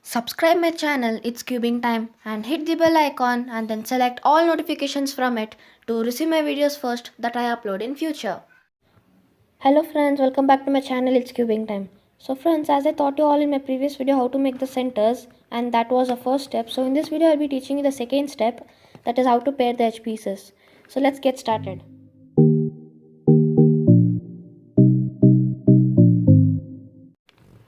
Subscribe my channel, it's cubing time, and hit the bell icon and then select all notifications from it to receive my videos first that I upload in future. Hello friends, welcome back to my channel, it's cubing time. So friends, as I taught you all in my previous video how to make the centers, and that was the first step. So in this video I'll be teaching you the second step, that is how to pair the edge pieces. So let's get started.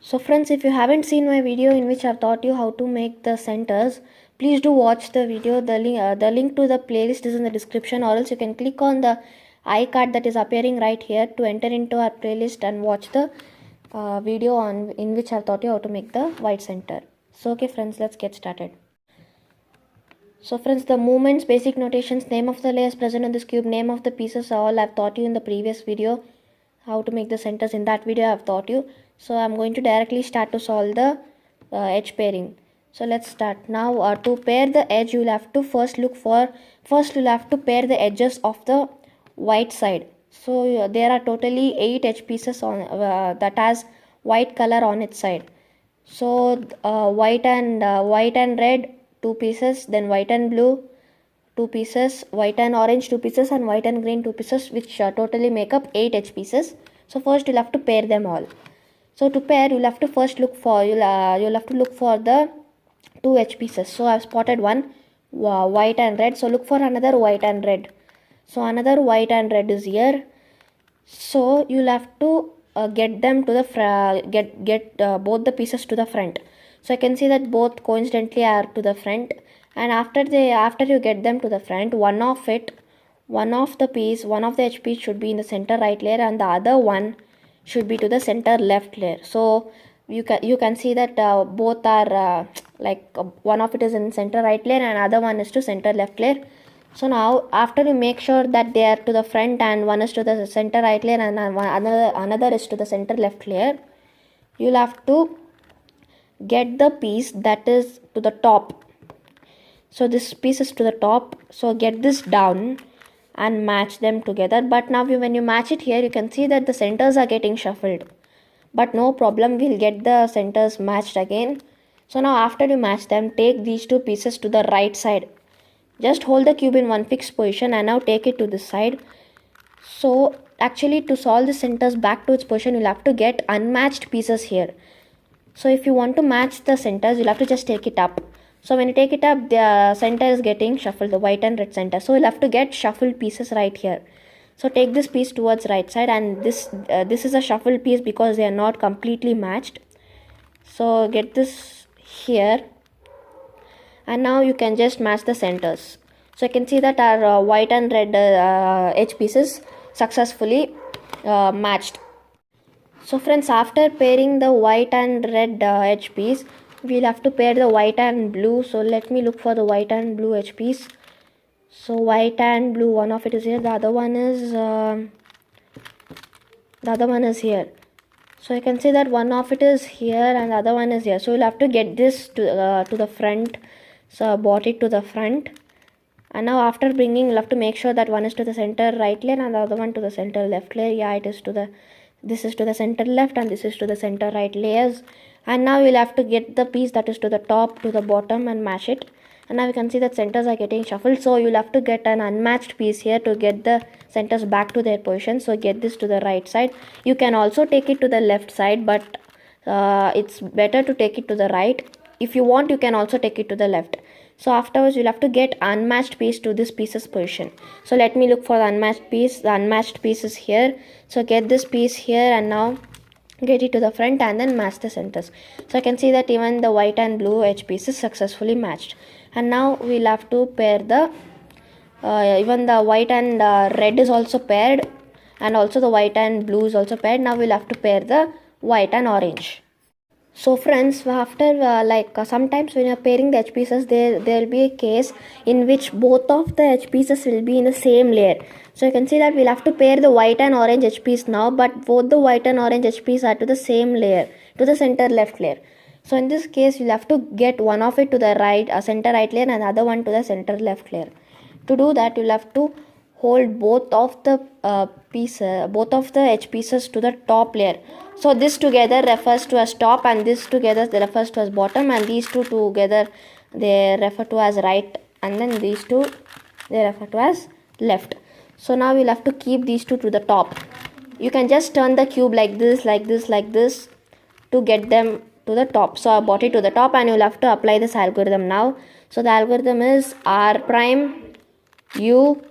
So friends, if you haven't seen my video in which I've taught you how to make the centers, please do watch the video. The link to the playlist is in the description, or else you can click on the iCard that is appearing right here to enter into our playlist and watch the video in which I've taught you how to make the white center. So okay friends, let's get started. So friends, the movements, basic notations, name of the layers present on this cube, name of the pieces, all I've taught you in the previous video. How to make the centers in that video I've taught you. So I'm going to directly start to solve the edge pairing. So let's start now. To pair the edge, you'll have to first you'll have to pair the edges of the white side. So there are totally 8 edge pieces on that has white color on its side. So white and red 2 pieces, then white and blue 2 pieces, white and orange 2 pieces, and white and green 2 pieces, which totally make up 8 edge pieces. So first you'll have to pair them all. So to pair, you'll have to first look for the 2 edge pieces. So I've spotted one white and red. So look for another white and red. So another white and red is here. So you'll have to get them to the get both the pieces to the front. So I can see that both coincidentally are to the front, and after you get them to the front, one of the edge piece should be in the center right layer, and the other one should be to the center left layer. So you can see that both are one of it is in center right layer and other one is to center left layer. So now after you make sure that they are to the front and one is to the center right layer and another is to the center left layer, you'll have to get the piece that is to the top. So this piece is to the top, so get this down and match them together. But now when you match it here, you can see that the centers are getting shuffled, but no problem, we'll get the centers matched again. So now after you match them, take these 2 pieces to the right side. Just hold the cube in one fixed position and now take it to this side. So actually, to solve the centers back to its position, you'll have to get unmatched pieces here. So if you want to match the centers, you'll have to just take it up. So when you take it up, the center is getting shuffled, the white and red center. So you'll have to get shuffled pieces right here. So take this piece towards right side, and this is a shuffled piece because they are not completely matched. So get this here, and now you can just match the centers. So you can see that our white and red edge pieces successfully matched. So friends, after pairing the white and red edge piece, we'll have to pair the white and blue. So let me look for the white and blue edge piece. So white and blue, one of it is here, the other one is here. So you can see that one of it is here and the other one is here. So you'll have to get this to the front. So I brought it to the front, and now after bringing, you'll have to make sure that one is to the center right layer and the other one to the center left layer. Yeah, it is to the this is to the center left and this is to the center right layers. And now you'll have to get the piece that is to the top to the bottom and match it. And now you can see that centers are getting shuffled, so you'll have to get an unmatched piece here to get the centers back to their position. So get this to the right side. You can also take it to the left side, but it's better to take it to the right. If you want, you can also take it to the left. So afterwards, you'll have to get unmatched piece to this piece's position. So let me look for the unmatched piece. The unmatched piece is here. So get this piece here and now get it to the front and then match the centers. So I can see that even the white and blue edge piece is successfully matched. And now we'll have to pair the even the white and red is also paired, and also the white and blue is also paired. Now we'll have to pair the white and orange. So friends, after sometimes when you're pairing the edge pieces, there will be a case in which both of the edge pieces will be in the same layer. So you can see that we'll have to pair the white and orange edge piece now, but both the white and orange edge piece are to the same layer, to the center left layer. So in this case, you'll have to get one of it to the right, center right layer, and the other one to the center left layer. To do that, you'll have to hold both of the both of the edge pieces to the top layer. So this together refers to as top, and this together refers to as bottom, and these two together they refer to as right, and then these two they refer to as left. So now we'll have to keep these two to the top. You can just turn the cube like this, like this, like this to get them to the top. So I brought it to the top, and you'll have to apply this algorithm now. So the algorithm is R prime U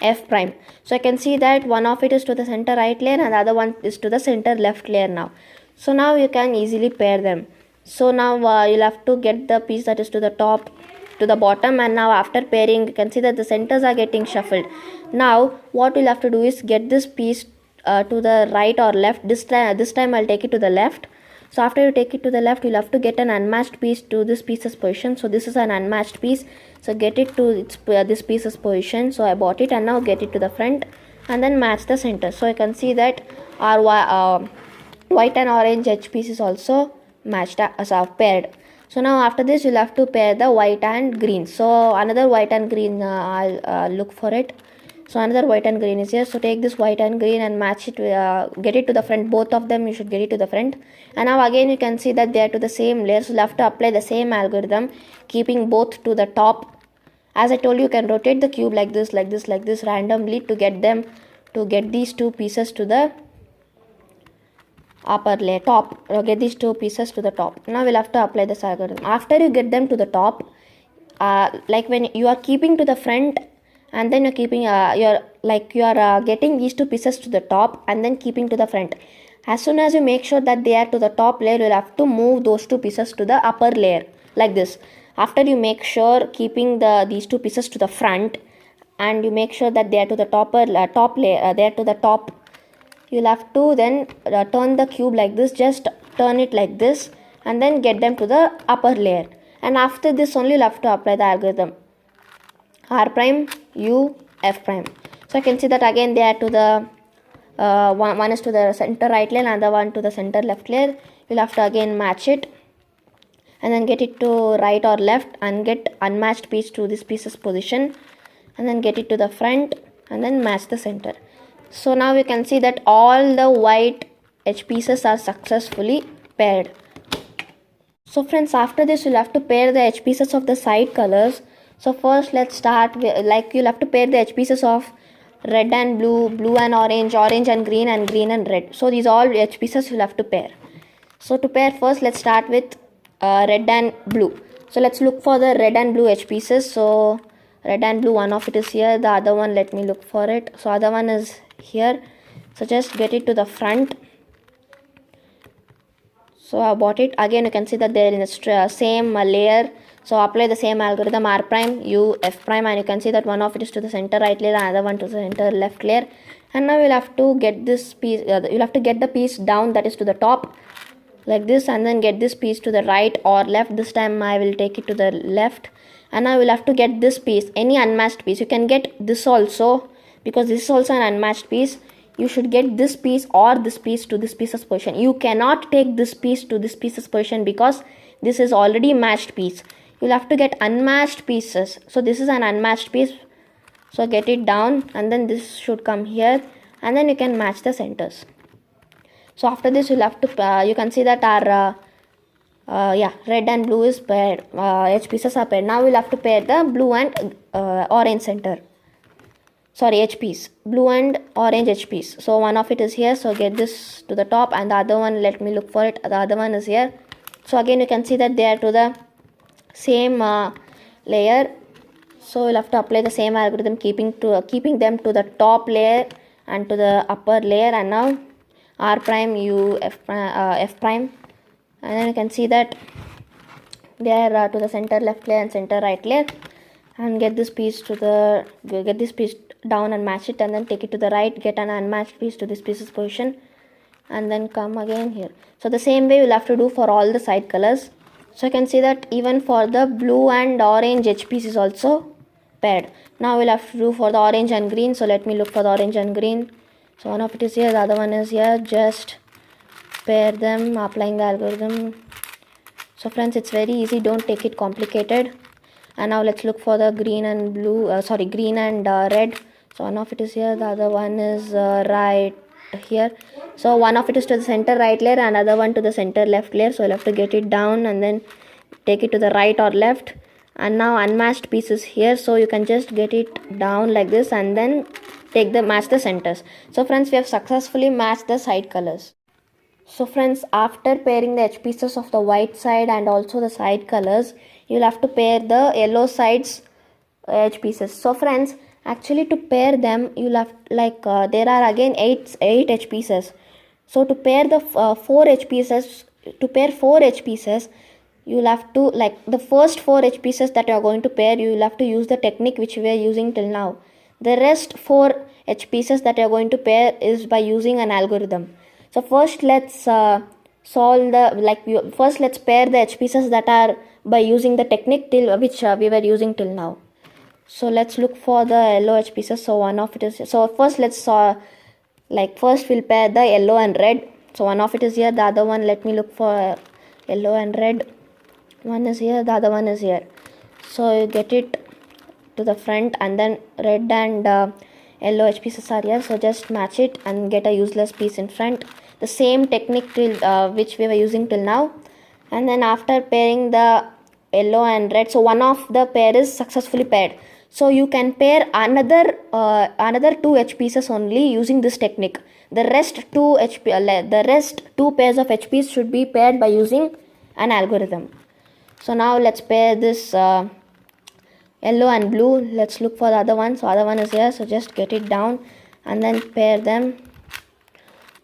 F prime. So I can see that one of it is to the center right layer and the other one is to the center left layer now. So now you can easily pair them. So now you'll have to get the piece that is to the top to the bottom, and now after pairing you can see that the centers are getting shuffled. Now what we'll have to do is get this piece to the right or left. This time I'll take it to the left. So after you take it to the left, you'll have to get an unmatched piece to this piece's position. So this is an unmatched piece. So get it to its this piece's position. So I bought it, and now get it to the front and then match the center. So I can see that our white and orange edge piece is also matched as paired. So now after this you'll have to pair the white and green. So another white and green I'll look for it. So another white and green is here. So take this white and green and match it, get it to the front. Both of them you should get it to the front. And now again you can see that they are to the same layer. So you'll have to apply the same algorithm, keeping both to the top. As I told you, you can rotate the cube like this, like this, like this randomly to get these two pieces to the upper layer, top. Get these two pieces to the top. Now we'll have to apply this algorithm. After you get them to the top, like when you are keeping to the front, and then you're keeping getting these two pieces to the top and then keeping to the front. As soon as you make sure that they are to the top layer, you'll have to move those two pieces to the upper layer like this. After you make sure keeping these two pieces to the front, and you make sure that they are to the top layer, they are to the top, you'll have to then turn the cube like this. Just turn it like this and then get them to the upper layer. And after this only you'll have to apply the algorithm R prime U F prime. So I can see that again they are to the one is to the center right layer and the one to the center left layer. You'll have to again match it and then get it to right or left and get unmatched piece to this piece's position, and then get it to the front and then match the center. So now we can see that all the white edge pieces are successfully paired. So friends, after this you'll have to pair the edge pieces of the side colors. So first let's start with, like, you'll have to pair the edge pieces of red and blue, blue and orange, orange and green and red. So these all edge pieces you'll have to pair. So to pair, first let's start with red and blue. So let's look for the red and blue edge pieces. So red and blue, one of it is here, the other one, let me look for it. So other one is here. So just get it to the front. So I bought it. Again you can see that they are in the same layer. So apply the same algorithm R prime U F prime, and you can see that one of it is to the center right layer and other one to the center left layer. And now you'll have to get this piece, you'll have to get the piece down that is to the top like this, and then get this piece to the right or left. This time I will take it to the left. And now we'll have to get this piece, any unmatched piece. You can get this also, because this is also an unmatched piece. You should get this piece or this piece to this piece's position. You cannot take this piece to this piece's position because this is already matched piece. You'll have to get unmatched pieces. So this is an unmatched piece. So get it down, and then this should come here, and then you can match the centers. So after this you'll have to you can see that our red and blue is paired, edge pieces are paired. Now we'll have to pair the blue and orange center, sorry, edge piece, blue and orange edge piece. So one of it is here, so get this to the top, and the other one, let me look for it, the other one is here. So again you can see that they are to the same layer. So we'll have to apply the same algorithm, keeping them to the top layer and to the upper layer. And now R prime U F prime, and then you can see that they are to the center left layer and center right layer. And get this piece down and match it, and then take it to the right, get an unmatched piece to this piece's position, and then come again here. So the same way we'll have to do for all the side colors. So you can see that even for the blue and orange edge piece is also paired. Now we'll have to do for the orange and green. So let me look for the orange and green. So one of it is here, the other one is here. Just pair them, applying the algorithm. So friends, it's very easy, don't take it complicated. And now let's look for the green and blue, green and red. So one of it is here, the other one is right here. So one of it is to the center right layer, another one to the center left layer. So you'll have to get it down and then take it to the right or left. And now unmatched pieces here, so you can just get it down like this and then match the centers. So friends, we have successfully matched the side colors. So friends, after pairing the edge pieces of the white side and also the side colors, you'll have to pair the yellow sides edge pieces. So friends, actually to pair them, you'll have there are again eight edge pieces. So to pair the four edge pieces, you'll have to, the first four edge pieces that you are going to pair, you will have to use the technique which we are using till now. The rest four edge pieces that you are going to pair is by using an algorithm. So first let's let's pair the edge pieces that are by using the technique which we were using till now. So let's look for the yellow edge pieces. So one of it is, so first let's first we'll pair the yellow and red. So one of it is here, the other one, let me look for yellow and red. One is here, the other one is here. So you get it to the front and then red and yellow edge pieces are here. So just match it and get a useless piece in front. The same technique which we were using till now. And then after pairing the yellow and red, so one of the pair is successfully paired. So you can pair another two edge pieces only using this technique. The rest two pairs of edge pieces should be paired by using an algorithm. So now let's pair this yellow and blue. Let's look for the other one. So other one is here. So just get it down and then pair them.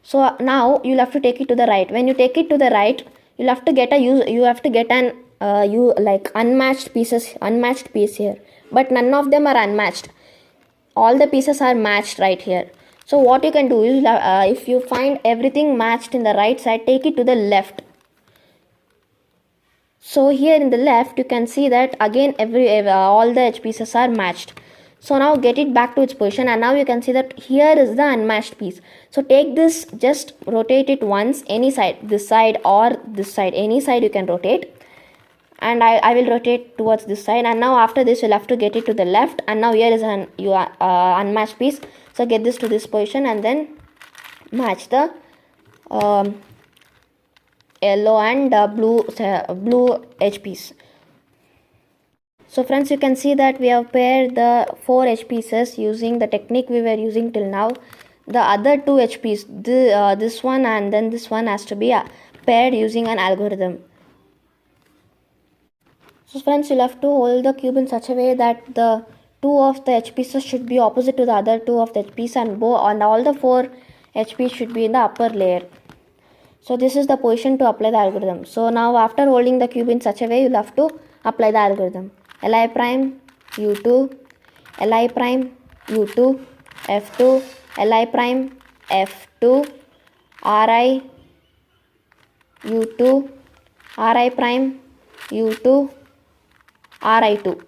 So now you'll have to take it to the right. When you take it to the right, you'll have to get an unmatched piece here. But none of them are unmatched. All the pieces are matched right here. So what you can do is, if you find everything matched in the right side, take it to the left. So here in the left, you can see that again all the edge pieces are matched. So now get it back to its position, and now you can see that here is the unmatched piece. So take this, just rotate it once, any side, this side or this side, any side you can rotate. And I will rotate towards this side, and now after this you'll have to get it to the left, and now here is an unmatched piece. So get this to this position and then match the yellow and blue edge piece. So friends, you can see that we have paired the four edge pieces using the technique we were using till now. The other two edge piece, this one and then this one, has to be paired using an algorithm. So friends, you'll have to hold the cube in such a way that the two of the edge pieces should be opposite to the other two of the edge piece, and all the four edge pieces should be in the upper layer. So this is the position to apply the algorithm. So now after holding the cube in such a way, you'll have to apply the algorithm. Li prime U2, Li prime U2, F2, Li prime F2, Ri U2, Ri prime U2, Ri2.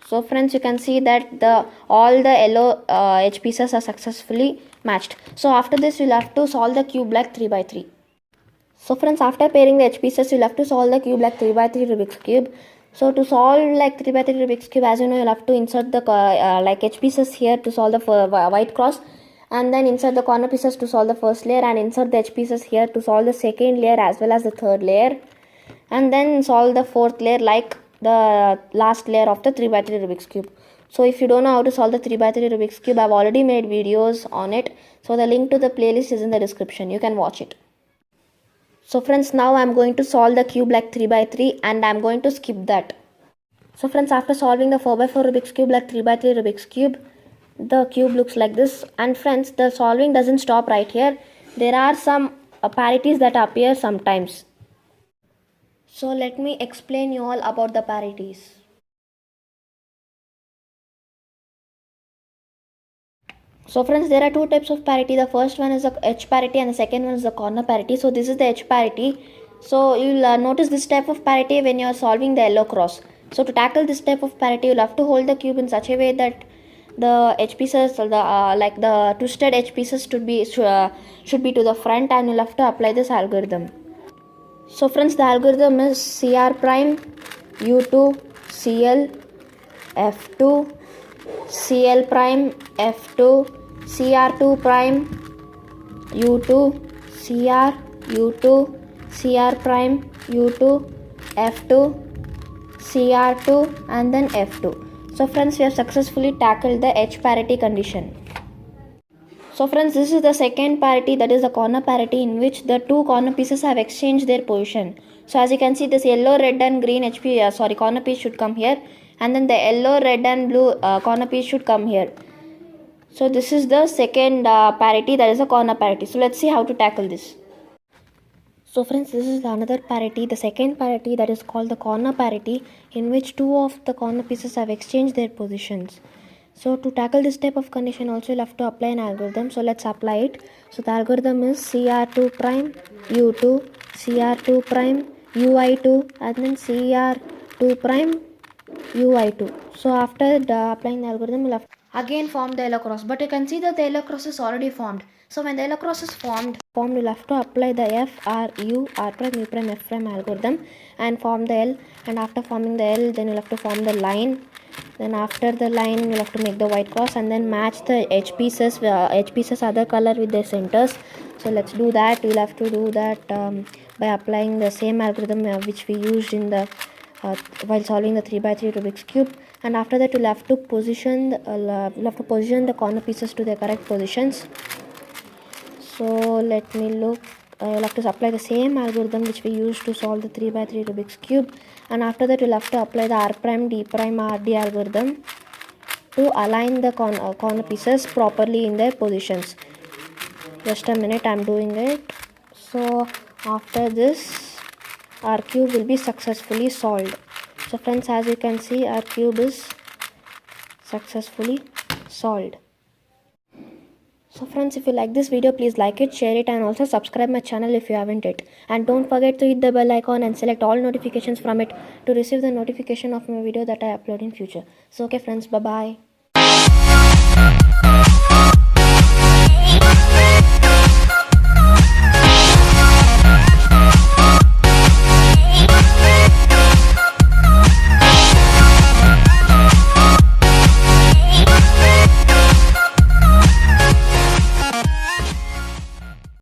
So friends, you can see that all the yellow edge pieces are successfully matched. So after this, you'll have to solve the cube like 3x3. So friends, after pairing the edge pieces, you'll have to solve the cube like 3x3 Rubik's cube. So to solve like 3x3 Rubik's cube, as you know, you'll have to insert the edge pieces here to solve the white cross, and then insert the corner pieces to solve the first layer, and insert the edge pieces here to solve the second layer as well as the third layer, and then solve the fourth layer like the last layer of the 3x3 Rubik's cube. So if you don't know how to solve the 3x3 Rubik's cube, I've already made videos on it. So the link to the playlist is in the description. You can watch it. So friends, now I'm going to solve the cube like 3x3, and I'm going to skip that. So friends, after solving the 4x4 Rubik's cube like 3x3 Rubik's cube, the cube looks like this. And friends, the solving doesn't stop right here. There are some parities that appear sometimes. So let me explain you all about the parities. So friends, there are two types of parity. The first one is the edge parity and the second one is the corner parity. So this is the edge parity. So you'll notice this type of parity when you're solving the yellow cross. So to tackle this type of parity, you'll have to hold the cube in such a way that the edge pieces, the twisted edge pieces should be to the front, and you'll have to apply this algorithm. So friends, the algorithm is CR prime U2 CL F2 Cl prime F2, Cr2 prime U2, Cr U2, Cr prime U2, F2, Cr2 and then F2. So friends, we have successfully tackled the H parity condition. So friends, this is the second parity, that is the corner parity, in which the two corner pieces have exchanged their position. So as you can see, this yellow, red and green corner piece should come here, and then the yellow, red and blue corner piece should come here. So this is the second parity, that is the corner parity. So let's see how to tackle this. So friends, this is another parity, the second parity, that is called the corner parity, in which two of the corner pieces have exchanged their positions. So to tackle this type of condition also, you'll have to apply an algorithm. So let's apply it. So the algorithm is Cr2 prime U2, Cr2 prime Ui2 and then Cr2 prime Ui2. So after applying the algorithm, you'll have to again form the yellow cross. But you can see that the yellow cross is already formed. So when the yellow cross is formed, you'll have to apply the F, R, U, R prime, U prime, F prime algorithm and form the L. And after forming the L, then you'll have to form the line. Then after the line, you'll have to make the white cross and then match the H pieces other color with their centers. So let's do that. We'll have to do that by applying the same algorithm which we used in the while solving the 3x3 Rubik's cube. And after that, we'll have to position the corner pieces to their correct positions. So let me look. You'll have to apply the same algorithm which we used to solve the 3x3 Rubik's cube, and after that you'll have to apply the R prime D prime RD algorithm to align the corner pieces properly in their positions. Just a minute, I'm doing it. So after this, our cube will be successfully solved. So friends, as you can see, our cube is successfully solved. So friends, if you like this video, please like it, share it and also subscribe my channel if you haven't yet. And don't forget to hit the bell icon and select all notifications from it to receive the notification of my video that I upload in future. So okay friends, bye bye.